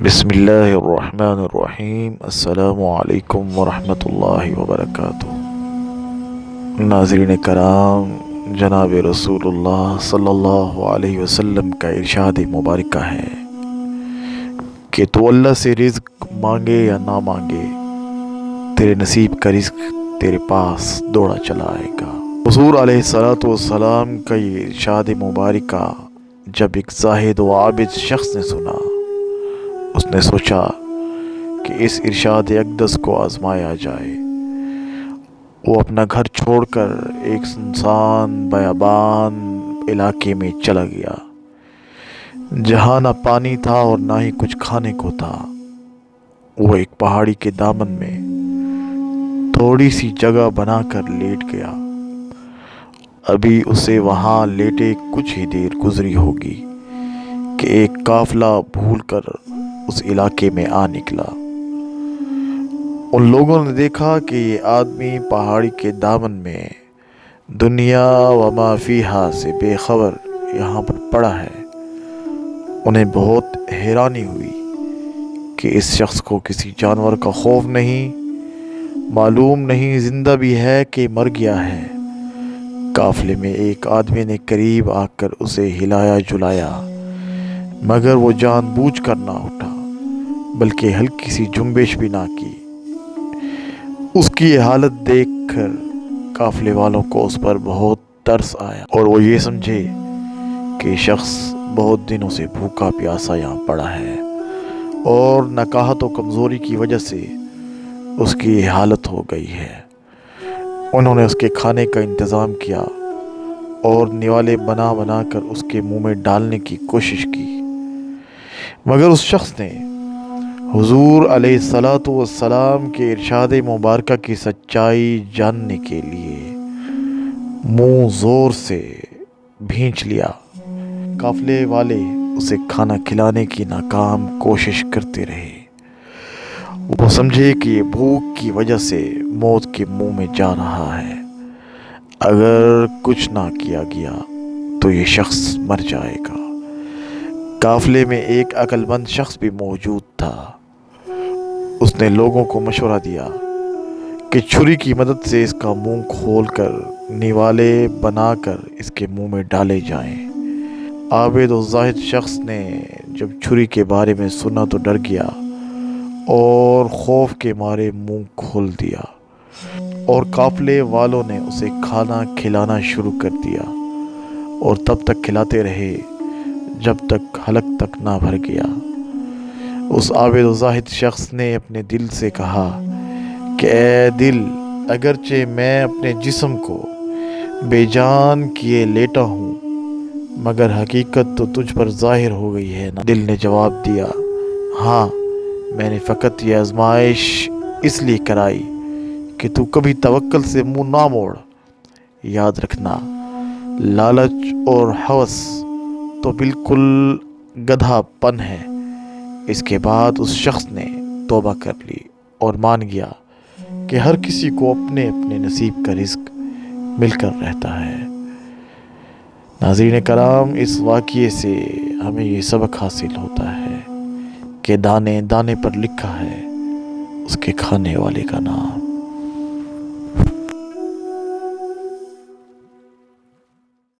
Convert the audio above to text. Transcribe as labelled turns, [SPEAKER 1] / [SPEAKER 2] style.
[SPEAKER 1] بسم اللہ الرحمن الرحیم۔ السلام علیکم ورحمۃ اللہ وبرکاتہ۔ ناظرین کرام، جناب رسول اللہ صلی اللہ علیہ وسلم کا ارشاد مبارکہ ہے کہ تو اللہ سے رزق مانگے یا نہ مانگے، تیرے نصیب کا رزق تیرے پاس دوڑا چلا آئے گا۔ حضور علیہ الصلوۃ والسلام کا یہ ارشاد مبارکہ جب ایک زاہد و عابد شخص نے سنا، اس نے سوچا کہ اس ارشاد اقدس کو آزمایا جائے۔ وہ اپنا گھر چھوڑ کر ایک سنسان بیابان علاقے میں چلا گیا، جہاں نہ پانی تھا اور نہ ہی کچھ کھانے کو تھا۔ وہ ایک پہاڑی کے دامن میں تھوڑی سی جگہ بنا کر لیٹ گیا۔ ابھی اسے وہاں لیٹے کچھ ہی دیر گزری ہوگی کہ ایک قافلہ بھول کر اس علاقے میں آ نکلا۔ ان لوگوں نے دیکھا کہ یہ آدمی پہاڑی کے دامن میں دنیا و ما فیہا سے بے خبر یہاں پر پڑا ہے۔ انہیں بہت حیرانی ہوئی کہ اس شخص کو کسی جانور کا خوف نہیں، معلوم نہیں زندہ بھی ہے کہ مر گیا ہے۔ قافلے میں ایک آدمی نے قریب آ کر اسے ہلایا جلایا، مگر وہ جان بوجھ کر نہ اٹھا، بلکہ ہلکی سی جنبش بھی نہ کی۔ اس کی یہ حالت دیکھ کر قافلے والوں کو اس پر بہت ترس آیا، اور وہ یہ سمجھے کہ یہ شخص بہت دنوں سے بھوکا پیاسا یہاں پڑا ہے، اور نکاہت و کمزوری کی وجہ سے اس کی یہ حالت ہو گئی ہے۔ انہوں نے اس کے کھانے کا انتظام کیا اور نوالے بنا بنا کر اس کے منہ میں ڈالنے کی کوشش کی، مگر اس شخص نے حضور علیہ الصلوۃ والسلام کے ارشاد مبارکہ کی سچائی جاننے کے لیے منہ زور سے بھینچ لیا۔ قافلے والے اسے کھانا کھلانے کی ناکام کوشش کرتے رہے۔ وہ سمجھے کہ یہ بھوک کی وجہ سے موت کے منہ میں جا رہا ہے۔ اگر کچھ نہ کیا گیا تو یہ شخص مر جائے گا۔ قافلے میں ایک عقل مند شخص بھی موجود تھا۔ اس نے لوگوں کو مشورہ دیا کہ چھری کی مدد سے اس کا منہ کھول کر نوالے بنا کر اس کے منہ میں ڈالے جائیں۔ عابد و زاہد شخص نے جب چھری کے بارے میں سنا تو ڈر گیا اور خوف کے مارے منہ کھول دیا، اور قافلے والوں نے اسے کھانا کھلانا شروع کر دیا، اور تب تک کھلاتے رہے جب تک حلق تک نہ بھر گیا۔ اس عابد و زاہد شخص نے اپنے دل سے کہا کہ اے دل، اگرچہ میں اپنے جسم کو بے جان کیے لیٹا ہوں، مگر حقیقت تو تجھ پر ظاہر ہو گئی ہے نا۔ دل نے جواب دیا، ہاں، میں نے فقط یہ آزمائش اس لیے کرائی کہ تو کبھی توکل سے منہ نہ موڑ۔ یاد رکھنا، لالچ اور ہوس تو بالکل گدھا پن ہے۔ اس کے بعد اس شخص نے توبہ کر لی اور مان گیا کہ ہر کسی کو اپنے اپنے نصیب کا رزق مل کر رہتا ہے۔ ناظرین کرام، اس واقعے سے ہمیں یہ سبق حاصل ہوتا ہے کہ دانے دانے پر لکھا ہے اس کے کھانے والے کا نام۔